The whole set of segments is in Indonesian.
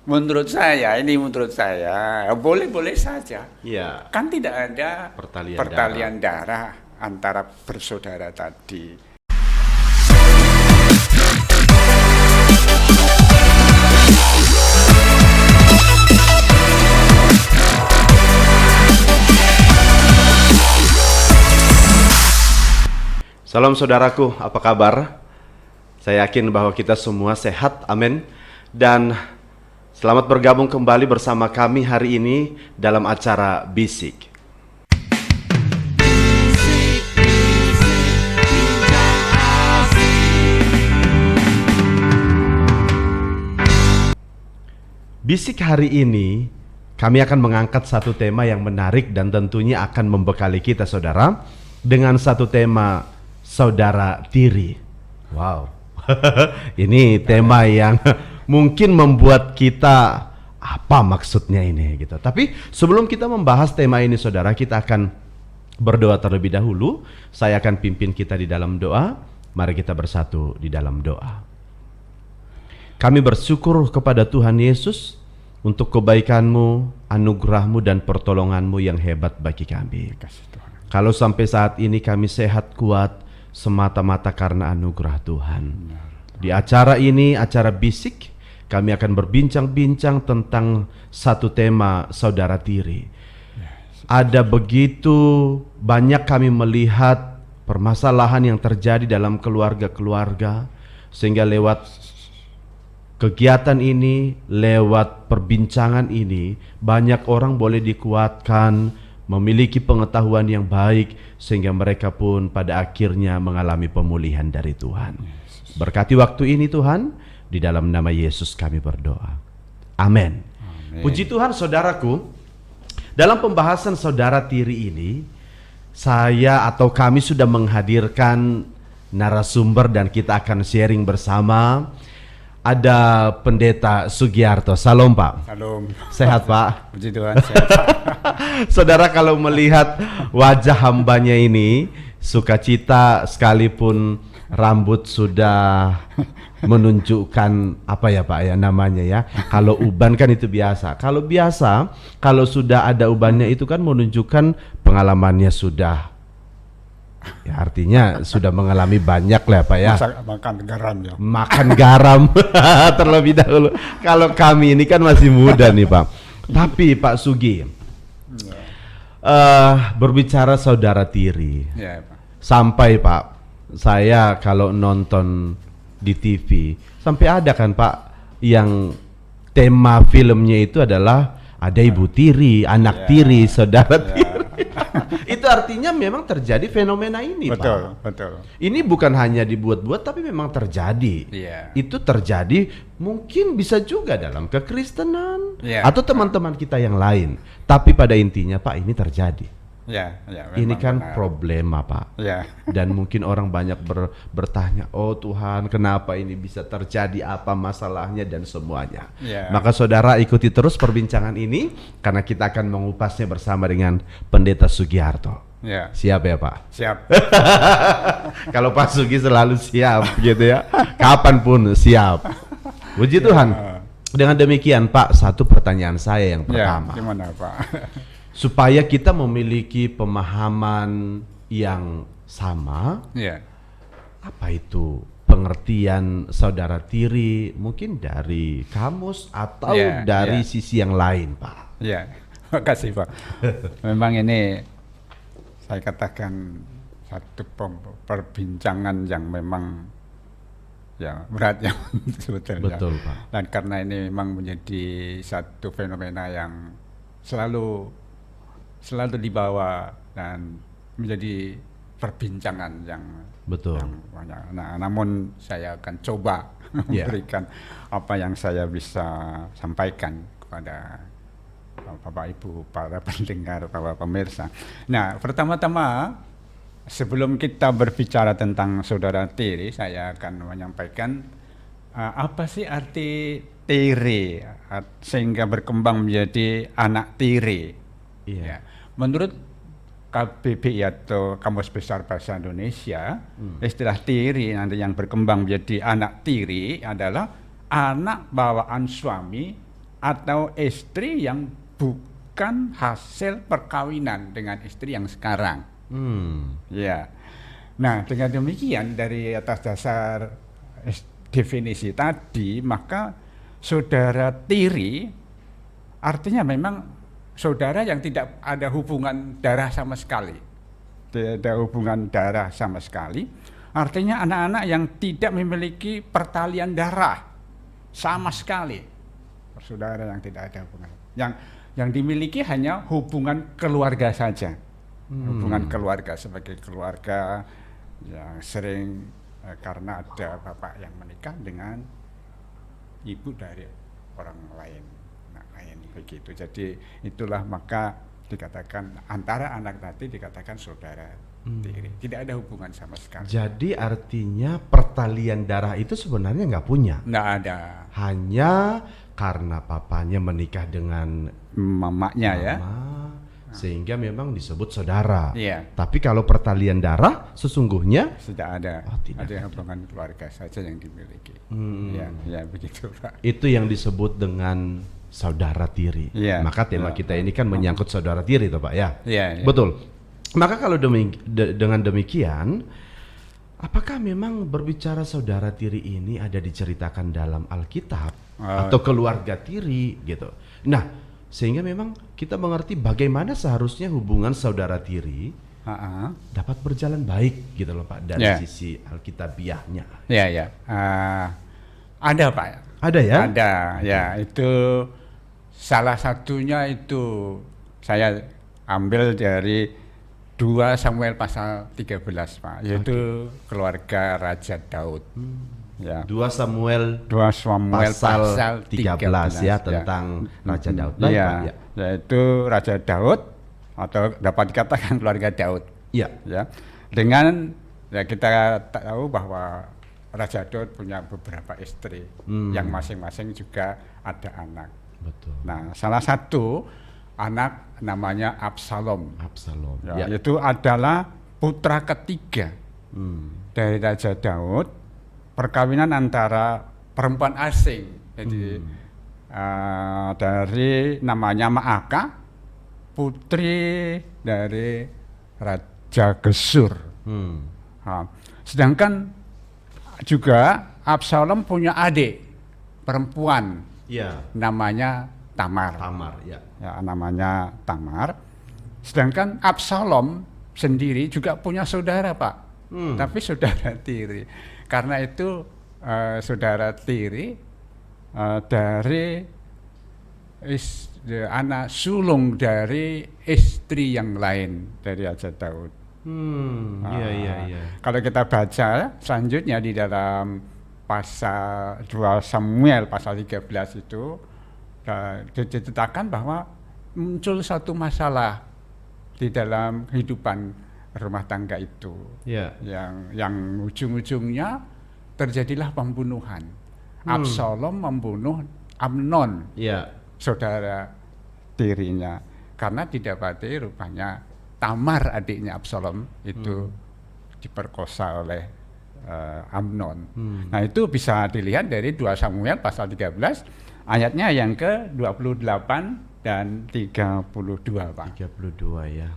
menurut saya boleh-boleh saja. Iya. Kan tidak ada Pertalian darah antara bersaudara tadi. Salam saudaraku, apa kabar? Saya yakin bahwa kita semua sehat, amin. Dan selamat bergabung kembali bersama kami hari ini dalam acara Bisik. Bisik hari ini kami akan mengangkat satu tema yang menarik dan tentunya akan membekali kita saudara dengan satu tema saudara tiri. Wow. Ini tema yang mungkin membuat kita apa maksudnya ini gitu. Tapi sebelum kita membahas tema ini saudara, kita akan berdoa terlebih dahulu. Saya akan pimpin kita di dalam doa. Mari kita bersatu di dalam doa. Kami bersyukur kepada Tuhan Yesus untuk kebaikan-Mu, anugerah-Mu dan pertolongan-Mu yang hebat bagi kami. Kalau sampai saat ini kami sehat kuat semata-mata karena anugerah Tuhan. Di acara ini, acara Bisik, kami akan berbincang-bincang tentang satu tema saudara tiri. Ada begitu banyak kami melihat permasalahan yang terjadi dalam keluarga-keluarga, sehingga lewat kegiatan ini, lewat perbincangan ini, banyak orang boleh dikuatkan, memiliki pengetahuan yang baik, sehingga mereka pun pada akhirnya mengalami pemulihan dari Tuhan. Berkati waktu ini Tuhan, di dalam nama Yesus kami berdoa. Amin. Puji Tuhan saudaraku, dalam pembahasan saudara tiri ini, saya atau kami sudah menghadirkan narasumber dan kita akan sharing bersama. Ada Pendeta Sugiarto. Salam Pak. Salam. Sehat Pak? Puji Tuhan, sehat. Saudara, kalau melihat wajah hambanya ini, sukacita sekalipun rambut sudah menunjukkan apa ya Pak ya namanya ya. Kalau uban kan itu biasa. Kalau biasa, kalau sudah ada ubannya itu kan menunjukkan pengalamannya sudah, ya artinya sudah mengalami banyak lah Pak ya. Makan garam ya. Makan garam terlebih dahulu. Kalau kami ini kan masih muda nih Pak. Tapi Pak Sugi, berbicara saudara tiri, Ya, Pak. sampai Pak, saya kalau nonton di TV, sampai ada kan Pak yang tema filmnya itu adalah ada ibu tiri, anak tiri, saudara tiri. Itu artinya memang terjadi fenomena ini Betul, Pak. betul. Ini bukan hanya dibuat-buat tapi memang terjadi. Iya. Itu terjadi mungkin bisa juga dalam kekristenan atau teman-teman kita yang lain. Tapi pada intinya Pak ini terjadi. Ya, Ini kan benar. problema Pak. Ya. Dan mungkin orang banyak bertanya, oh Tuhan kenapa ini bisa terjadi, apa masalahnya dan semuanya. Ya. Maka saudara ikuti terus perbincangan ini karena kita akan mengupasnya bersama dengan Pendeta Sugiarto. Ya. Siap ya Pak? Siap. Kalau Pak Sugi selalu siap gitu ya, kapanpun siap. Puji Tuhan. Dengan demikian Pak, satu pertanyaan saya yang pertama. Ya, gimana Pak? Supaya kita memiliki pemahaman yang sama, Ya. apa itu pengertian saudara tiri, mungkin dari kamus atau dari sisi yang lain Pak? Ya, makasih Pak. Memang ini saya katakan satu perbincangan yang memang ya berat ya sebetulnya. Betul Pak. Dan karena ini memang menjadi satu fenomena yang selalu dibawa dan menjadi perbincangan yang Betul. banyak. Nah, namun saya akan coba memberikan apa yang saya bisa sampaikan kepada Bapak Ibu, para pendengar, para pemirsa. Nah, pertama-tama sebelum kita berbicara tentang saudara tiri, saya akan menyampaikan apa sih arti tiri sehingga berkembang menjadi anak tiri. Ya. Menurut KBBI atau Kamus Besar Bahasa Indonesia, istilah tiri nanti yang berkembang menjadi anak tiri adalah anak bawaan suami atau istri yang bukan hasil perkawinan dengan istri yang sekarang. Ya. Nah, dengan demikian dari atas dasar definisi tadi, maka saudara tiri artinya memang saudara yang tidak ada hubungan darah sama sekali. Tidak ada hubungan darah sama sekali. Artinya anak-anak yang tidak memiliki pertalian darah sama sekali. Saudara yang tidak ada hubungan. Yang dimiliki hanya hubungan keluarga saja. Hubungan keluarga sebagai keluarga yang sering karena ada bapak yang menikah dengan ibu dari orang lain, begitu. Jadi itulah maka dikatakan antara anak tadi dikatakan saudara tiri, tidak ada hubungan sama sekali. Jadi artinya pertalian darah itu sebenarnya nggak punya? Nggak ada. Hanya karena papanya menikah dengan mamanya ya. Sehingga memang disebut saudara. Iya. Tapi kalau pertalian darah sesungguhnya tidak ada. Tidak ada hubungan keluarga saja yang dimiliki. Ya begitu Pak. Itu yang disebut dengan saudara tiri. Ya. Maka tema kita ini kan menyangkut saudara tiri, toh Pak ya. Iya. Betul. Maka kalau dengan demikian, apakah memang berbicara saudara tiri ini ada diceritakan dalam Alkitab atau keluarga tiri gitu? Nah, sehingga memang kita mengerti bagaimana seharusnya hubungan saudara tiri dapat berjalan baik gitu loh Pak dari sisi Alkitabiahnya. Ya. Ada Pak. Ada ya? Ada ya. Itu salah satunya itu saya ambil dari 2 Samuel pasal 13 Pak, yaitu keluarga Raja Daud. Ya. 2 Samuel pasal 13 ya tentang Raja Daud. Iya, yaitu Raja Daud atau dapat dikatakan keluarga Daud. Iya. Ya. Dengan kita tahu bahwa Raja Daud punya beberapa istri yang masing-masing juga ada anak. Betul. Nah, salah satu anak namanya Absalom. Ya. Itu adalah putra ketiga dari Raja Daud, perkawinan antara perempuan asing. Jadi dari namanya Maaka, putri dari Raja Gesur. Sedangkan juga Absalom punya adik perempuan, namanya Tamar. Namanya Tamar. Sedangkan Absalom sendiri juga punya saudara Pak, tapi saudara tiri. Karena itu saudara tiri dari anak sulung dari istri yang lain dari Raja Daud. Kalau kita baca selanjutnya di dalam pasal 2 Samuel pasal 13 itu diceritakan bahwa muncul satu masalah di dalam kehidupan rumah tangga itu, yang ujung-ujungnya terjadilah pembunuhan. Absalom membunuh Amnon, saudara tirinya, karena didapati rupanya Tamar adiknya Absalom itu diperkosa oleh Amnon. Nah itu bisa dilihat dari 2 Samuel pasal 13 ayatnya yang ke-28 dan 32 Pak. 32 ya.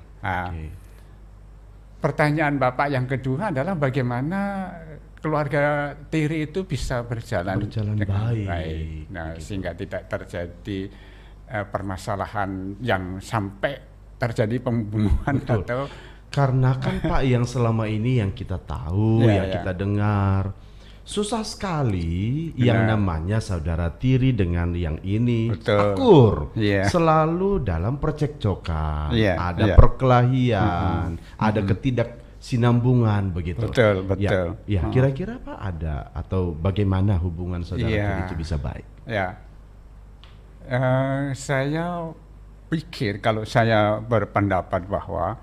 Pertanyaan Bapak yang kedua adalah bagaimana keluarga tiri itu bisa berjalan baik. Nah, sehingga tidak terjadi permasalahan yang sampai terjadi pembunuhan. Betul. Atau karena kan Pak yang selama ini yang kita tahu, kita dengar, susah sekali yang namanya saudara tiri dengan yang ini akur. Selalu dalam percekcokan, ada perkelahian, ada ketidaksinambungan begitu. Betul. Ya, kira-kira Pak ada atau bagaimana hubungan saudara tiri itu bisa baik? Saya pikir, kalau saya berpendapat bahwa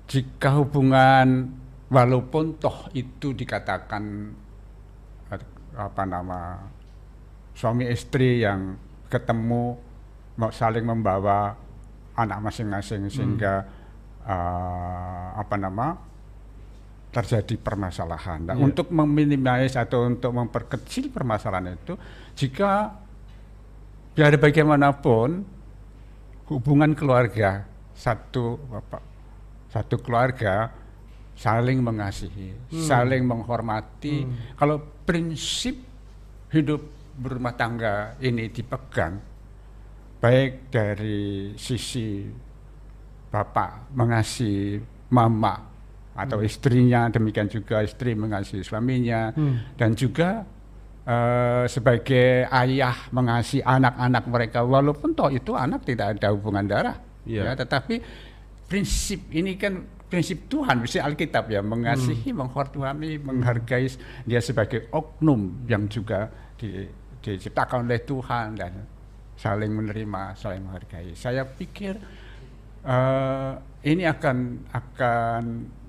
jika hubungan walaupun toh itu dikatakan suami istri yang ketemu saling membawa anak masing-masing sehingga terjadi permasalahan. Nah, untuk meminimalisasi atau untuk memperkecil permasalahan itu, jika biar bagaimanapun hubungan keluarga satu keluarga saling mengasihi, saling menghormati. Kalau prinsip hidup berumah tangga ini dipegang, baik dari sisi bapak mengasihi mama atau istrinya, demikian juga istri mengasihi suaminya, dan juga sebagai ayah mengasihi anak-anak mereka, walaupun toh itu anak tidak ada hubungan darah, ya, tetapi prinsip ini kan prinsip Tuhan, prinsip Alkitab ya, mengasihi, menghormati, menghargai dia sebagai oknum yang juga diciptakan oleh Tuhan dan saling menerima, saling menghargai. Saya pikir ini akan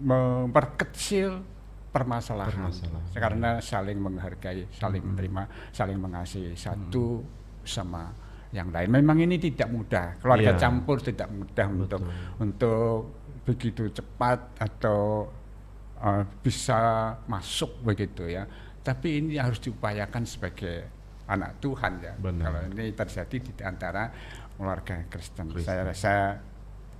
memperkecil permasalahan karena saling menghargai, saling menerima, saling mengasihi satu sama yang lain. Memang ini tidak mudah, keluarga campur tidak mudah untuk begitu cepat atau bisa masuk begitu ya. Tapi ini harus diupayakan sebagai anak Tuhan ya. Kalau ini terjadi di antara keluarga Kristen. Saya rasa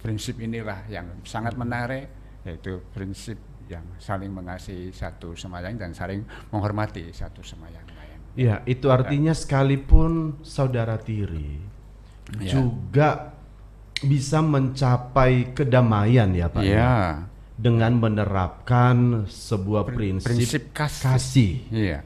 prinsip inilah yang sangat menarik, yaitu prinsip yang saling mengasihi satu sama lain dan saling menghormati satu sama yang lain. Ya, itu artinya sekalipun saudara tiri juga bisa mencapai kedamaian ya Pak. Ya. Dengan menerapkan sebuah prinsip kasih. Iya.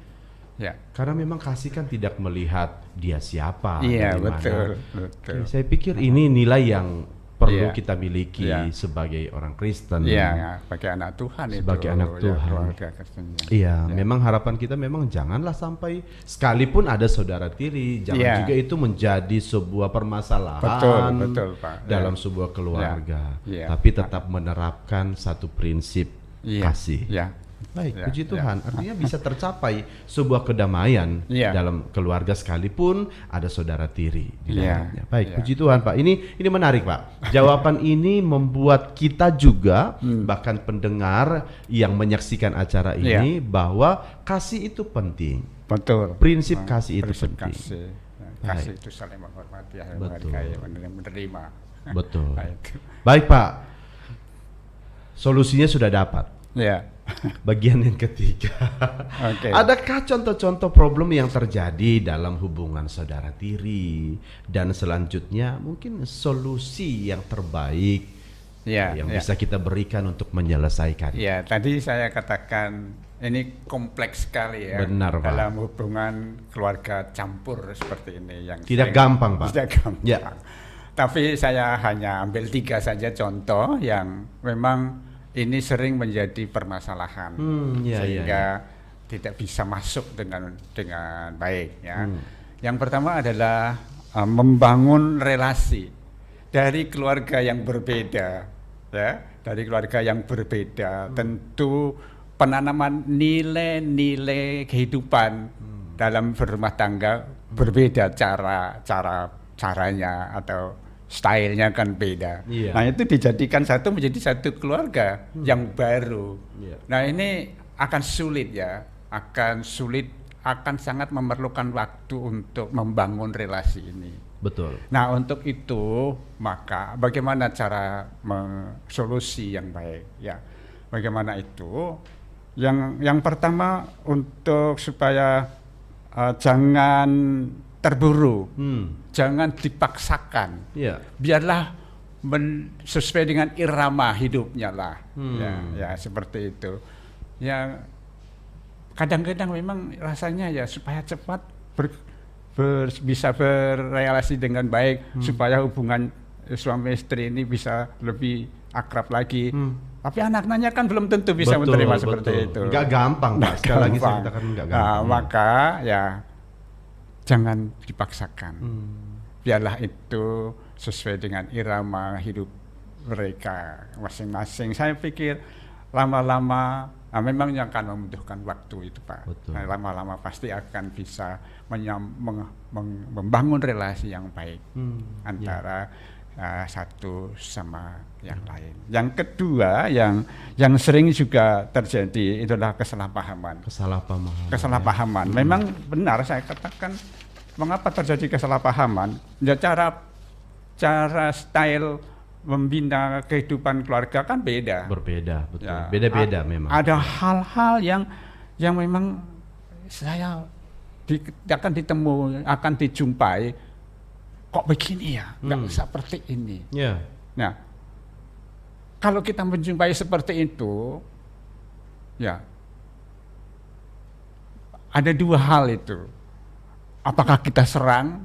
Ya. Karena memang kasih kan tidak melihat dia siapa. Iya, dari betul. Oke, saya pikir ini nilai yang perlu kita miliki sebagai orang Kristen. Iya, sebagai anak Tuhan sebagai itu. anak Tuhan. Memang harapan kita memang janganlah sampai sekalipun ada saudara tiri, jangan juga itu menjadi sebuah permasalahan betul, Pak. dalam sebuah keluarga. Tapi tetap menerapkan satu prinsip kasih. Baik, puji Tuhan. Artinya bisa tercapai sebuah kedamaian dalam keluarga sekalipun ada saudara tiri di dalamnya. Baik, puji Tuhan Pak. Ini menarik Pak. Jawaban ini membuat kita juga bahkan pendengar yang menyaksikan acara ini bahwa kasih itu penting. Betul. Prinsip kasih itu penting. Kasih itu saling menghormati, menghargai, menerima. Betul. Baik Pak. Solusinya sudah dapat. Ya. Bagian yang ketiga. Adakah contoh-contoh problem yang terjadi dalam hubungan saudara tiri dan selanjutnya mungkin solusi yang terbaik yang bisa kita berikan untuk menyelesaikan? Ya, tadi saya katakan ini kompleks sekali ya. Benar, Pak. Dalam hubungan keluarga campur seperti ini yang tidak gampang, Pak. Tidak gampang. Tapi saya hanya ambil 3 saja contoh yang memang ini sering menjadi permasalahan sehingga tidak bisa masuk dengan baik ya. Yang pertama adalah membangun relasi dari keluarga yang berbeda ya, dari keluarga yang berbeda. Tentu penanaman nilai-nilai kehidupan dalam berumah tangga berbeda, caranya atau stylenya kan beda. Nah itu dijadikan menjadi satu keluarga yang baru. Nah ini akan sulit ya, akan sangat memerlukan waktu untuk membangun relasi ini. Betul. Nah untuk itu maka bagaimana cara solusi yang baik ya? Bagaimana itu? Yang pertama untuk supaya jangan terburu, jangan dipaksakan, biarlah sesuai dengan irama hidupnya lah, ya seperti itu. Ya kadang-kadang memang rasanya ya supaya cepat bisa berrelasi dengan baik, supaya hubungan suami istri ini bisa lebih akrab lagi. Tapi anak-anaknya kan belum tentu bisa menerima seperti itu. Nggak gampang, Pak. Sekali lagi saya katakan nggak gampang. Nah, maka ya jangan dipaksakan. Biarlah itu sesuai dengan irama hidup mereka masing-masing. Saya pikir lama-lama memang yang akan membutuhkan waktu itu Pak. Nah, lama-lama pasti akan bisa membangun relasi yang baik antara satu sama yang lain. Yang kedua yang sering juga terjadi itulah kesalahpahaman. Kesalahpahaman. Memang benar saya katakan mengapa terjadi kesalahpahaman? Ya cara style membina kehidupan keluarga kan beda. Berbeda, betul. Ya, Beda-beda memang. Ada hal-hal yang memang saya akan dijumpai, kok begini ya, nggak seperti ini. Ya. Nah, kalau kita menjumpai seperti itu, ya ada dua hal itu. Apakah kita serang?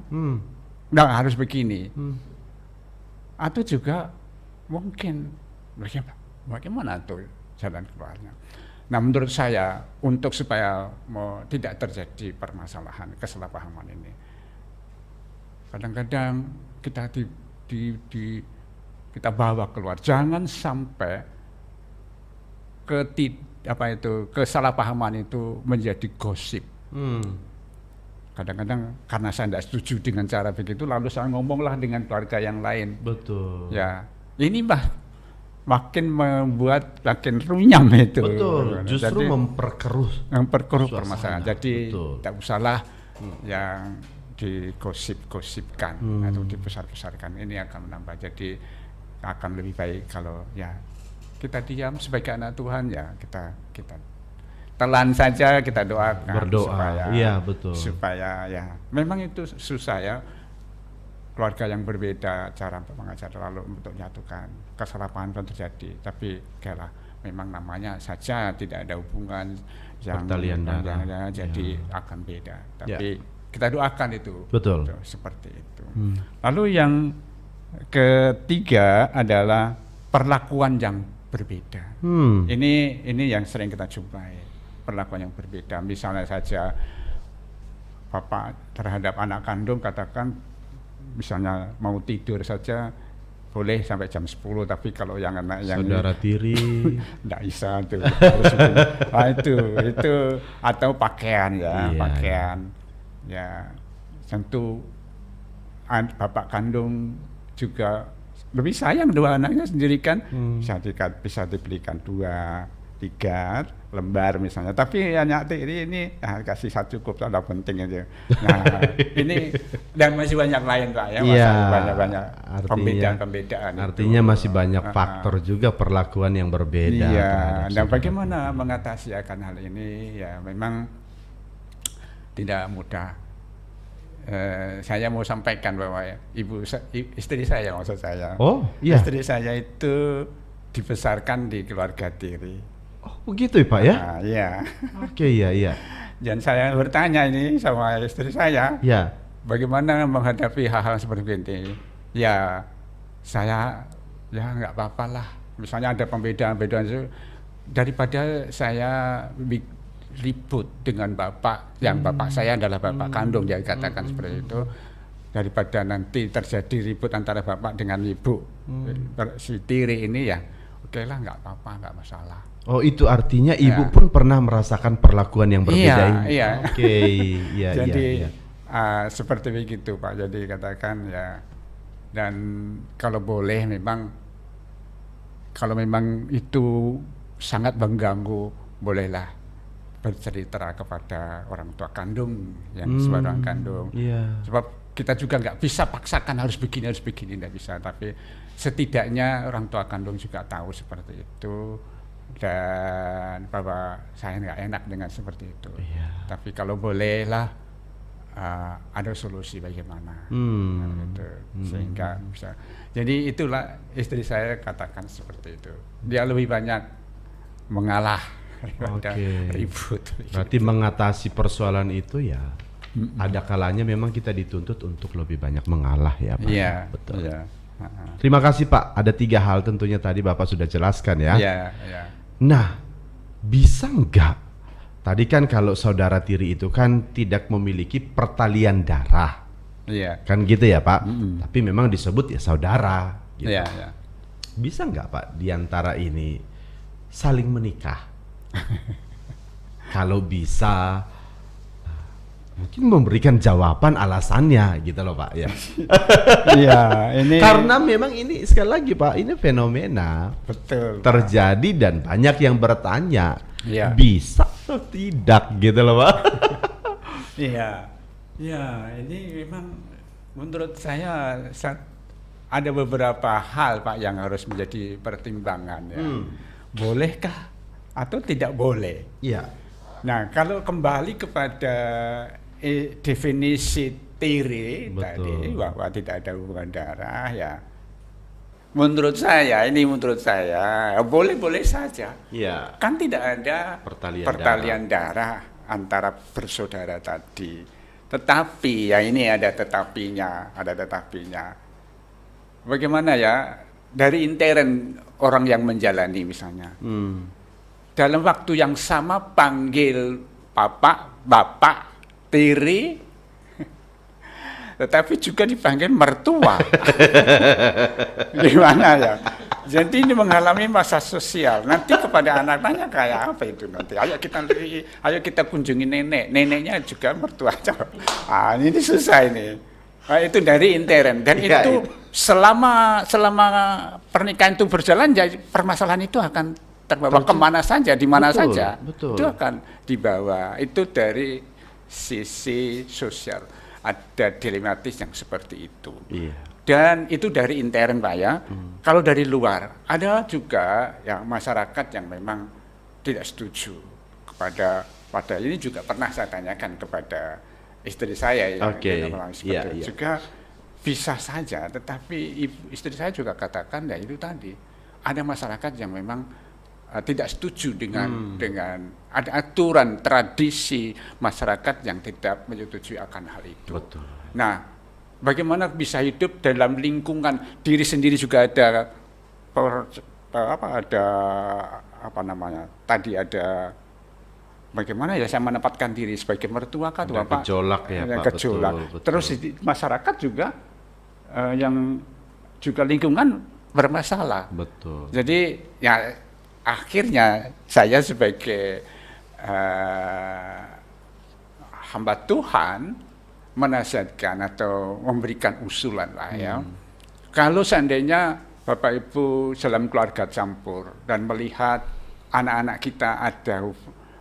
Nggak harus begini. Atau juga mungkin bagaimana tuh jalan keluarnya. Nah, menurut saya untuk supaya tidak terjadi permasalahan kesalahpahaman ini, kadang-kadang kita kita bawa keluar, jangan sampai kesalahpahaman itu menjadi gosip. Kadang-kadang karena saya tidak setuju dengan cara begitu, lalu saya ngomonglah dengan keluarga yang lain. Betul. Ya, ini makin membuat makin runyam itu. Betul. Justru jadi, memperkeruh permasalahan. Jadi tidak usahlah yang digosip-gosipkan atau dibesar-besarkan. Ini akan menambah. Jadi akan lebih baik kalau ya kita diam sebagai anak Tuhan, ya kita telan saja, kita doakan, berdoa, iya betul, supaya ya memang itu susah ya, keluarga yang berbeda cara mengajar lalu untuk menyatukan, kesalahpahaman kan terjadi, tapi kalah memang namanya saja tidak ada hubungan yang pertalian darah, jadi akan beda, tapi kita doakan itu, betul, seperti itu. Lalu yang ketiga adalah perlakuan yang berbeda. Ini yang sering kita jumpai. Perlakuan yang berbeda, misalnya saja bapak terhadap anak kandung, katakan misalnya mau tidur saja boleh sampai jam 10, tapi kalau yang anak yang saudara tiri tidak bisa tuh. itu atau pakaian pakaian ya, tentu bapak kandung juga lebih sayang dua anaknya sendiri kan, bisa dibelikan 2-3 lembar misalnya, tapi anak tiri ini kasih satu cukup, sudah penting aja. Nah ini dan masih banyak lain Pak ya, banyak pembedaan. Artinya itu masih banyak faktor juga perlakuan yang berbeda. Iya. Dan bagaimana mengatasi akan hal ini ya memang tidak mudah. Saya mau sampaikan bahwa istri saya, maksud saya. Oh iya. Istri saya itu dibesarkan di keluarga tiri. Oh begitu ya Pak ya? Nah, iya. Oke, iya. Dan saya bertanya ini sama istri saya, bagaimana menghadapi hal-hal seperti ini? Ya saya nggak apa-apa lah. Misalnya ada pembedaan-pembedaan itu, daripada saya ribut dengan bapak, yang bapak saya adalah bapak kandung, dia katakan seperti itu, daripada nanti terjadi ribut antara bapak dengan ibu si tiri ini, ya oke lah, nggak apa-apa, nggak masalah. Oh itu artinya ibu pun pernah merasakan perlakuan yang berbeda ini. Iya. Oke, Jadi seperti begitu Pak. Jadi katakan ya, dan kalau boleh memang, kalau memang itu sangat mengganggu, bolehlah bercerita kepada orang tua kandung yang sebagai orang kandung. Sebab kita juga nggak bisa paksakan harus begini, nggak bisa. Tapi setidaknya orang tua kandung juga tahu seperti itu, dan bahwa saya nggak enak dengan seperti itu. Tapi kalau bolehlah ada solusi bagaimana, gitu, sehingga bisa. Jadi itulah istri saya katakan seperti itu. Dia lebih banyak mengalah daripada ribut. Berarti gitu. Mengatasi persoalan itu ya, ada kalanya memang kita dituntut untuk lebih banyak mengalah ya Pak. Iya, betul. Iya. Terima kasih Pak. Ada 3 hal tentunya tadi Bapak sudah jelaskan ya. Iya. Nah, bisa enggak? Tadi kan kalau saudara tiri itu kan tidak memiliki pertalian darah. Iya. Kan gitu ya Pak? Tapi memang disebut ya saudara gitu. Iya. Bisa enggak Pak diantara ini saling menikah? Kalau bisa, mungkin memberikan jawaban alasannya gitu loh Pak ya. Iya, ini karena memang ini sekali lagi Pak, ini fenomena betul terjadi Pak. Dan banyak yang bertanya, ya. Bisa atau tidak gitu loh Pak. Iya. Ya, ini memang menurut saya ada beberapa hal Pak yang harus menjadi pertimbangan ya. Bolehkah atau tidak boleh? Iya. Nah, kalau kembali kepada definisi tiri Betul. tadi bahwa tidak ada hubungan darah ya. Menurut saya boleh-boleh saja. Iya. Kan tidak ada Pertalian darah antara bersaudara tadi. Tetapi ya ini ada tetapinya. Bagaimana ya dari intern orang yang menjalani misalnya. Dalam waktu yang sama panggil bapak, tiri, tetapi juga dipanggil mertua. Gimana ya? Jadi ini mengalami masa sosial. Nanti kepada anak-anaknya kayak apa itu nanti? Ayo kita kunjungi neneknya juga mertua. Ini susah ini. Itu dari intern dan Ya, itu selama pernikahan itu berjalan, ya permasalahan itu akan terbawa kemana saja, di mana saja, betul. itu akan dibawa. Itu dari sisi sosial ada dilematis yang seperti itu. Iya. Dan itu dari intern Pak ya. Kalau dari luar ada juga yang masyarakat yang memang tidak setuju pada ini juga pernah saya tanyakan kepada istri saya yang seperti itu. Juga bisa saja, tetapi istri saya juga katakan ya itu tadi ada masyarakat yang memang tidak setuju dengan ada aturan tradisi masyarakat yang tidak menyetujui akan hal itu. Betul. Nah, bagaimana bisa hidup dalam lingkungan diri sendiri juga ada bagaimana ya saya menempatkan diri sebagai mertua atau apa? Gejolak ya Pak. Gejolak. Betul. Terus masyarakat juga yang juga lingkungan bermasalah. Betul. Jadi ya akhirnya saya sebagai hamba Tuhan menasihatkan atau memberikan usulan lah ya. Kalau seandainya Bapak Ibu dalam keluarga campur dan melihat anak-anak kita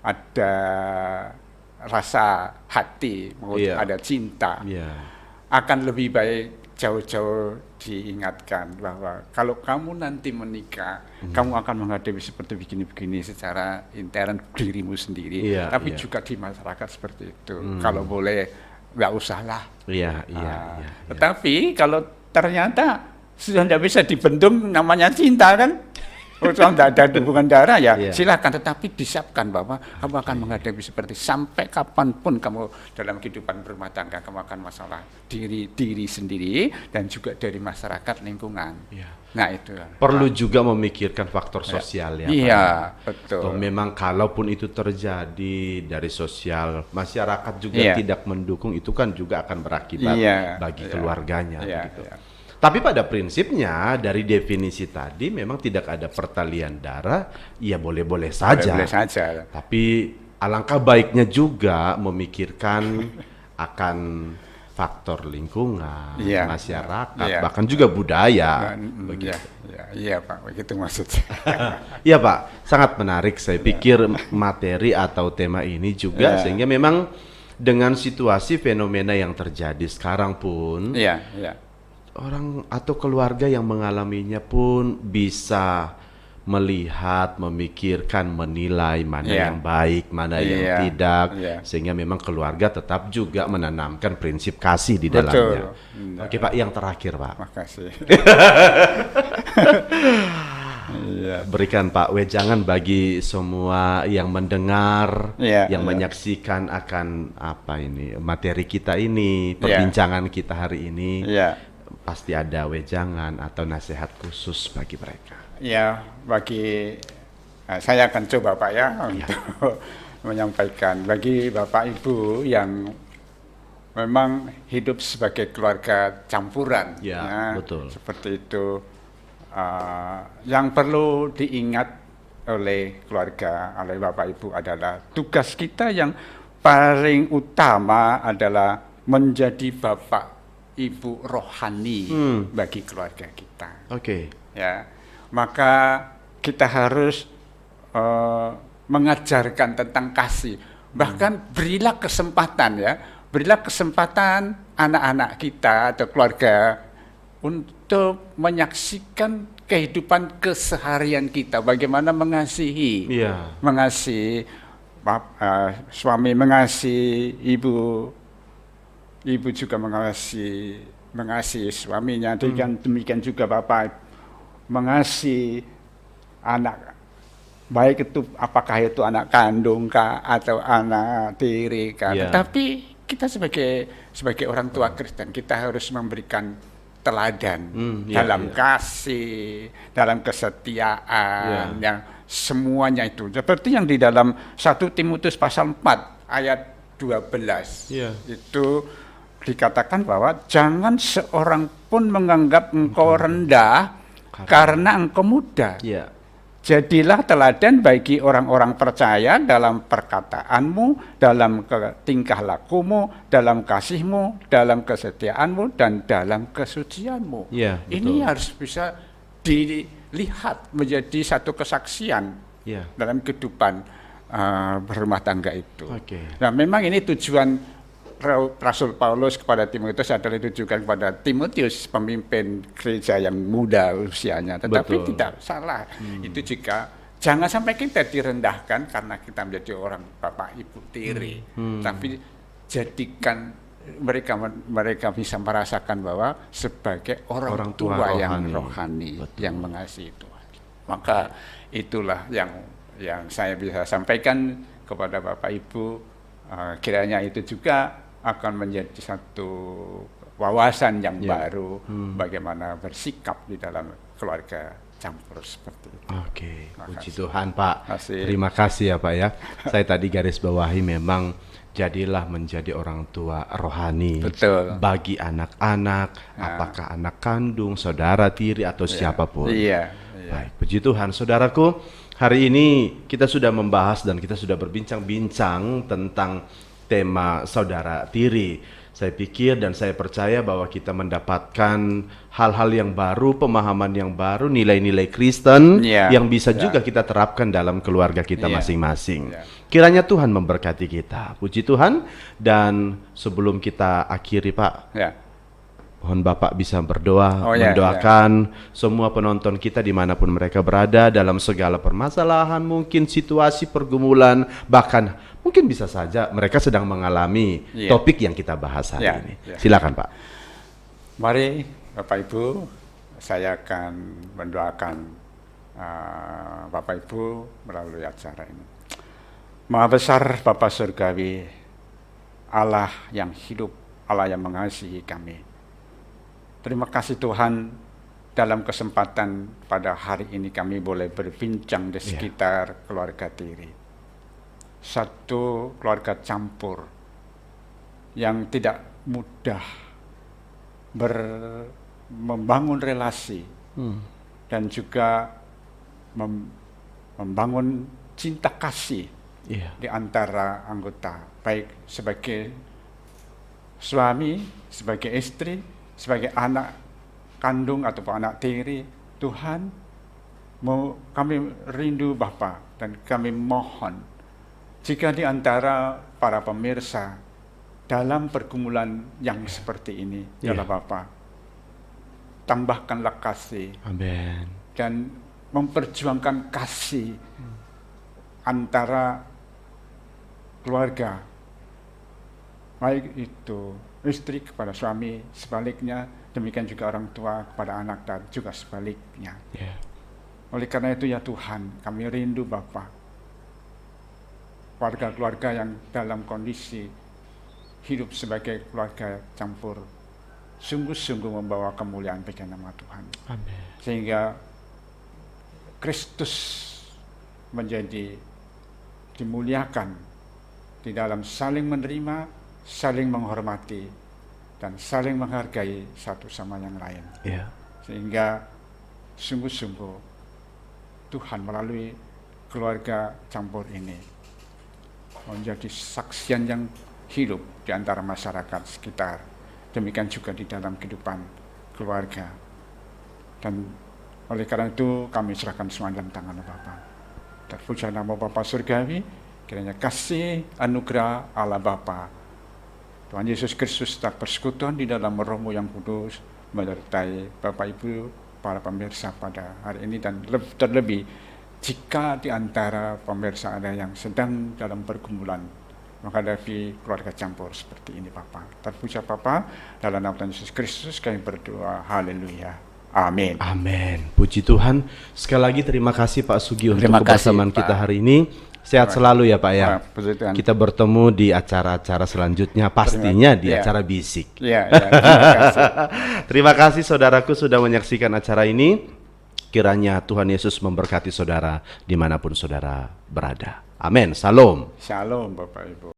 ada rasa hati, ada cinta, akan lebih baik jauh-jauh diingatkan bahwa kalau kamu nanti menikah, kamu akan menghadapi seperti begini-begini secara intern dirimu sendiri, tapi juga di masyarakat seperti itu. Kalau boleh, nggak usahlah. Tetapi kalau ternyata sudah tidak bisa dibendung namanya cinta kan, kalau tidak ada hubungan darah ya silakan, tetapi disiapkan bahwa kamu akan menghadapi seperti sampai kapanpun kamu dalam kehidupan berumah tangga, kamu akan masalah diri sendiri dan juga dari masyarakat lingkungan. Nah itu perlu juga memikirkan faktor sosial ya Pak. Iya, betul. Toh memang kalaupun itu terjadi dari sosial, masyarakat juga tidak mendukung, itu kan juga akan berakibat bagi keluarganya begitu. Tapi pada prinsipnya dari definisi tadi memang tidak ada pertalian darah, ya boleh-boleh saja. Boleh saja. Tapi alangkah baiknya juga memikirkan akan faktor lingkungan, masyarakat, bahkan juga budaya. Iya Pak, begitu maksudnya. Iya Pak, sangat menarik. Saya pikir materi atau tema ini juga sehingga memang dengan situasi fenomena yang terjadi sekarang pun, orang atau keluarga yang mengalaminya pun bisa melihat, memikirkan, menilai mana yang baik, mana yang tidak, sehingga memang keluarga tetap juga menanamkan prinsip kasih di dalamnya. Oke Pak, yang terakhir Pak. Makasih. Berikan Pak wejangan bagi semua yang mendengar, yang menyaksikan akan apa ini materi kita ini, perbincangan kita hari ini. Pasti ada wejangan atau nasihat khusus bagi mereka. Ya, saya akan coba Pak ya untuk menyampaikan bagi Bapak Ibu yang memang hidup sebagai keluarga campuran, betul. Seperti itu, yang perlu diingat oleh keluarga, oleh Bapak Ibu adalah tugas kita yang paling utama adalah menjadi Bapak Ibu rohani bagi keluarga kita. Ya, maka kita harus mengajarkan tentang kasih. Bahkan berilah kesempatan ya berilah kesempatan anak-anak kita atau keluarga untuk menyaksikan kehidupan keseharian kita, bagaimana mengasihi, mengasihi suami, mengasihi ibu, ibu juga mengasihi suaminya, demikian juga bapak mengasihi anak, baik itu apakah itu anak kandung kah atau anak tiri kah. Tetapi kita sebagai orang tua Kristen, kita harus memberikan teladan dalam kasih, dalam kesetiaan, yang semuanya itu. Seperti yang di dalam 1 Timotius pasal 4 ayat 12. Itu dikatakan bahwa jangan seorang pun menganggap engkau rendah karena engkau muda. Jadilah teladan bagi orang-orang percaya dalam perkataanmu, dalam tingkah lakumu, dalam kasihmu, dalam kesetiaanmu, dan dalam kesucianmu. Ini harus bisa dilihat menjadi satu kesaksian dalam kehidupan berumah tangga itu. Nah, memang ini tujuan Rasul Paulus kepada Timotius adalah ditujukan kepada Timotius, pemimpin gereja yang muda usianya. Tetapi tidak salah itu jika jangan sampai kita direndahkan karena kita menjadi orang bapak ibu tiri, tapi jadikan mereka bisa merasakan bahwa sebagai orang tua yang rohani, yang mengasihi Tuhan. Maka itulah yang saya bisa sampaikan kepada bapak ibu. Kiranya itu juga akan menjadi satu wawasan yang baru bagaimana bersikap di dalam keluarga campur seperti itu. Puji Tuhan Pak. Terima kasih ya Pak ya. Saya tadi garis bawahi memang jadilah menjadi orang tua rohani bagi anak-anak, apakah anak kandung, saudara tiri atau siapapun. Baik, puji Tuhan. Saudaraku, hari ini kita sudah membahas dan kita sudah berbincang-bincang tentang tema saudara tiri. Saya pikir dan saya percaya bahwa kita mendapatkan hal-hal yang baru, pemahaman yang baru, nilai-nilai Kristen yang bisa juga kita terapkan dalam keluarga kita masing-masing. Kiranya Tuhan memberkati kita. Puji Tuhan. Dan sebelum kita akhiri Pak, mohon Bapak bisa berdoa, mendoakan semua penonton kita dimanapun mereka berada dalam segala permasalahan, mungkin situasi pergumulan, bahkan mungkin bisa saja mereka sedang mengalami topik yang kita bahas hari ini. Silakan Pak. Mari Bapak Ibu, saya akan mendoakan Bapak Ibu melalui acara ini. Maha besar Bapa Surgawi, Allah yang hidup, Allah yang mengasihi kami. Terima kasih Tuhan, dalam kesempatan pada hari ini kami boleh berbincang di sekitar keluarga tiri. Satu keluarga campur yang tidak mudah membangun relasi dan juga membangun cinta kasih di antara anggota, baik sebagai suami, sebagai istri, sebagai anak kandung ataupun anak tiri. Tuhan, kami rindu Bapa, dan kami mohon jika di antara para pemirsa dalam pergumulan yang seperti ini, ya Bapa, tambahkanlah kasih, dan memperjuangkan kasih antara keluarga, baik itu istri kepada suami, sebaliknya demikian juga orang tua kepada anak dan juga sebaliknya. Oleh karena itu ya Tuhan, kami rindu Bapa, keluarga-keluarga yang dalam kondisi hidup sebagai keluarga campur sungguh-sungguh membawa kemuliaan bagi nama Tuhan. Sehingga Kristus menjadi dimuliakan di dalam saling menerima, saling menghormati, dan saling menghargai satu sama yang lain. Sehingga sungguh-sungguh Tuhan melalui keluarga campur ini menjadi saksian yang hidup di antara masyarakat sekitar. Demikian juga di dalam kehidupan keluarga. Dan oleh karena itu kami serahkan semua dalam tangan Bapa. Terpuji nama Bapa Surgawi, kiranya kasih anugerah Allah Bapa Tuhan Yesus Kristus tak persekutuan di dalam Roh-Mu yang kudus menyertai Bapak Ibu, para pemirsa pada hari ini, dan terlebih jika di antara pemirsa ada yang sedang dalam pergumulan menghadapi keluarga campur seperti ini, Bapak. Terpuja Bapak, dalam nama Tuhan Yesus Kristus kami berdoa, haleluya, amin. Amin. Puji Tuhan. Sekali lagi terima kasih Pak Sugi untuk Terima kasih, kebersamaan Pak. kita hari ini. Sehat selalu ya Pak ya. Pak, puji Tuhan. Kita bertemu di acara-acara selanjutnya, pastinya di Ya. acara Bisik. Ya, terima kasih. Terima kasih saudaraku sudah menyaksikan acara ini. Kiranya Tuhan Yesus memberkati saudara dimanapun saudara berada. Amin. Salam. Shalom Bapak Ibu.